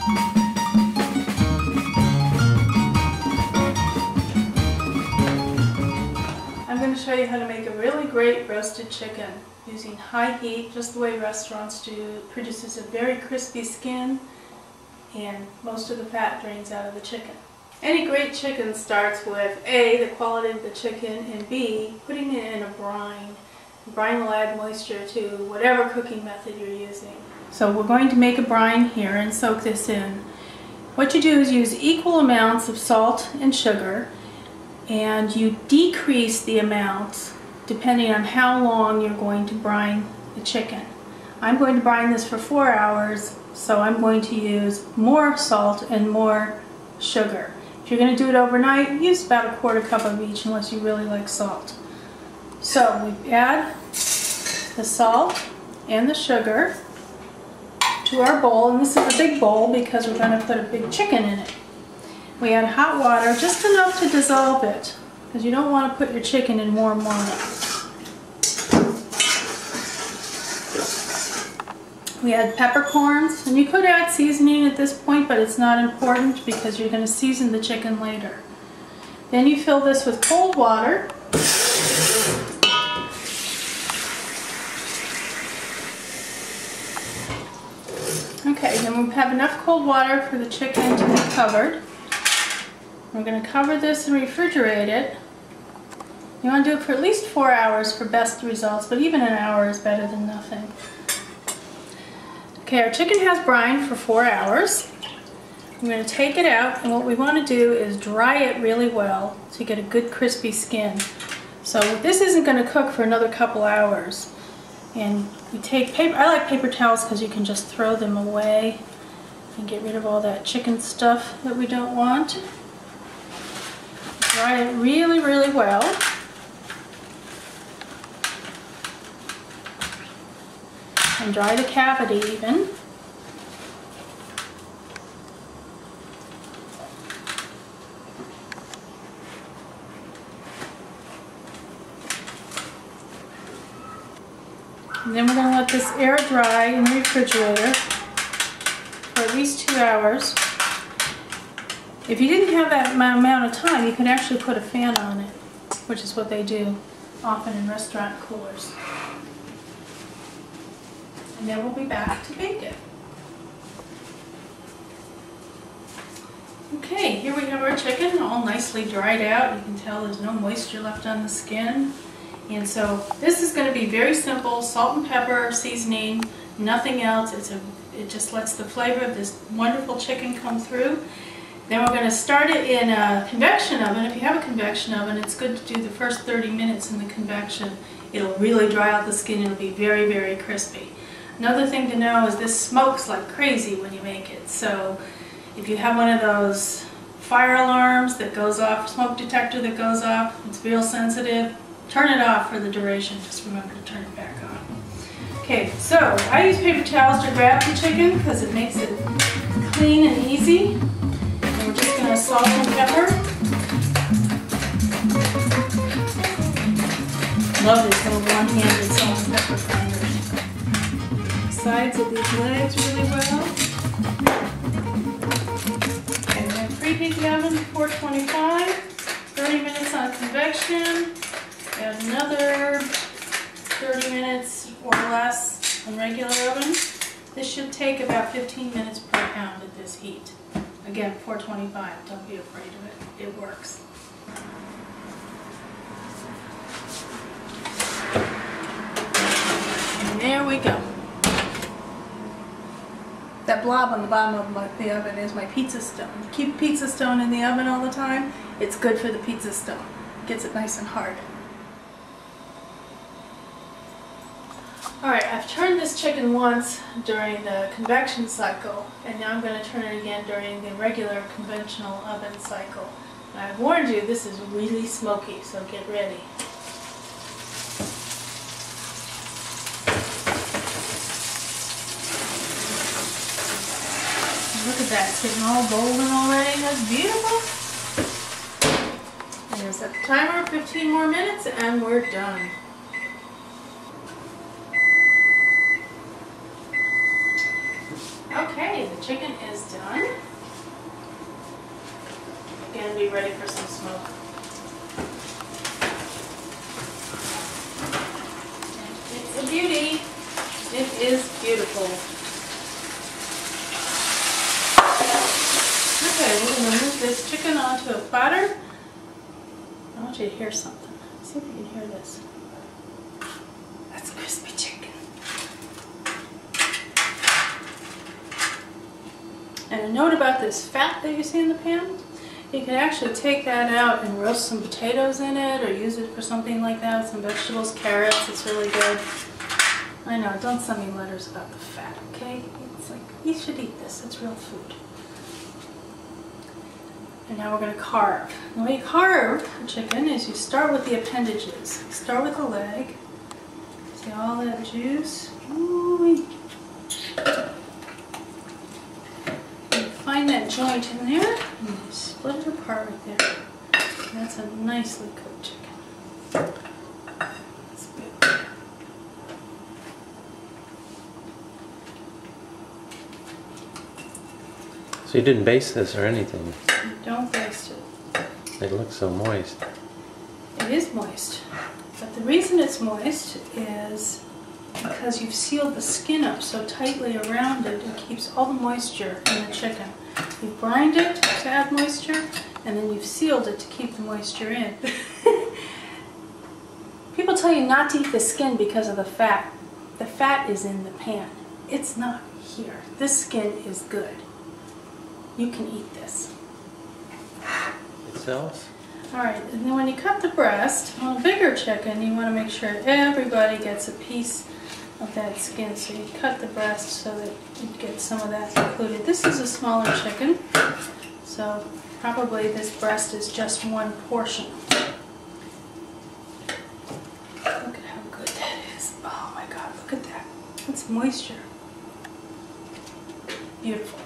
I'm going to show you how to make a really great roasted chicken using high heat, just the way restaurants do. It produces a very crispy skin and most of the fat drains out of the chicken. Any great chicken starts with A, the quality of the chicken, and B, putting it in a brine. Brine will add moisture to whatever cooking method you're using. So we're going to make a brine here and soak this in. What you do is use equal amounts of salt and sugar, and you decrease the amounts depending on how long you're going to brine the chicken. I'm going to brine this for 4 hours, so I'm going to use more salt and more sugar. If you're going to do it overnight, use about a 1/4 cup of each unless you really like salt. So we add the salt and the sugar to our bowl, and this is a big bowl because we're going to put a big chicken in it. We add hot water, just enough to dissolve it, because you don't want to put your chicken in warm water. We add peppercorns, and you could add seasoning at this point, but it's not important because you're going to season the chicken later. Then you fill this with cold water. Okay, then we have enough cold water for the chicken to be covered. We're going to cover this and refrigerate it. You want to do it for at least 4 hours for best results, but even an hour is better than nothing. Okay, our chicken has brine for 4 hours. I'm going to take it out, and what we want to do is dry it really well to get a good crispy skin. So this isn't going to cook for another couple hours. And you take paper, I like paper towels because you can just throw them away and get rid of all that chicken stuff that we don't want. Dry it really, really well. And dry the cavity even. And then we're going to let this air dry in the refrigerator for at least 2 hours. If you didn't have that amount of time, you could actually put a fan on it, which is what they do often in restaurant coolers. And then we'll be back to bake it. Okay, here we have our chicken all nicely dried out. You can tell there's no moisture left on the skin. And so this is going to be very simple, salt and pepper seasoning, nothing else. It just lets the flavor of this wonderful chicken come through. Then we're going to start it in a convection oven. If you have a convection oven, it's good to do the first 30 minutes in the convection. It'll really dry out the skin. It'll be very, very crispy. Another thing to know is this smokes like crazy when you make it. So if you have one of those fire alarms that goes off, smoke detector that goes off, it's real sensitive, turn it off for the duration. Just remember to turn it back on. Okay, so I use paper towels to grab the chicken because it makes it clean and easy. And we're just going to salt and pepper. Love these little one-handed salt and pepper grinders. Sides of these legs really well. Okay, we're going to preheat the oven to 425, 30 minutes on convection, and another 30 minutes or less on regular oven. This should take about 15 minutes per pound at this heat. Again, 425, don't be afraid of it, it works. And there we go. That blob on the bottom of the oven is my pizza stone. Keep pizza stone in the oven all the time. It's good for the pizza stone. It gets it nice and hard. Alright, I've turned this chicken once during the convection cycle, and now I'm going to turn it again during the regular conventional oven cycle. And I've warned you, this is really smoky, so get ready. Look at that, it's getting all golden already. That's beautiful. And we'll set the timer, 15 more minutes, and we're done. Okay, the chicken is done. done. Again, be ready for some smoke. And it's a beauty. It is beautiful. Okay, we're going to move this chicken onto a platter. I want you to hear something. See if you can hear this. That's crispy chicken. And a note about this fat that you see in the pan, you can actually take that out and roast some potatoes in it or use it for something like that, some vegetables, carrots. It's really good. I know, don't send me letters about the fat, okay? It's like, you should eat this. It's real food. And now we're going to carve. The way you carve a chicken is you start with the appendages. You start with the leg. See all that juice? Ooh. You find that joint in there, and you split it apart right there. And that's a nicely cooked chicken. That's good. So you didn't baste this or anything? Don't baste it. It looks so moist. It is moist. But the reason it's moist is because you've sealed the skin up so tightly around it, it keeps all the moisture in the chicken. You've brined it to add moisture, and then you've sealed it to keep the moisture in. People tell you not to eat the skin because of the fat. The fat is in the pan. It's not here. This skin is good. You can eat this. Itself? Alright, and then when you cut the breast, on a bigger chicken, you want to make sure everybody gets a piece of that skin. So you cut the breast so that you get some of that included. This is a smaller chicken, so probably this breast is just one portion. Look at how good that is. Oh my god, look at that. That's moisture. Beautiful.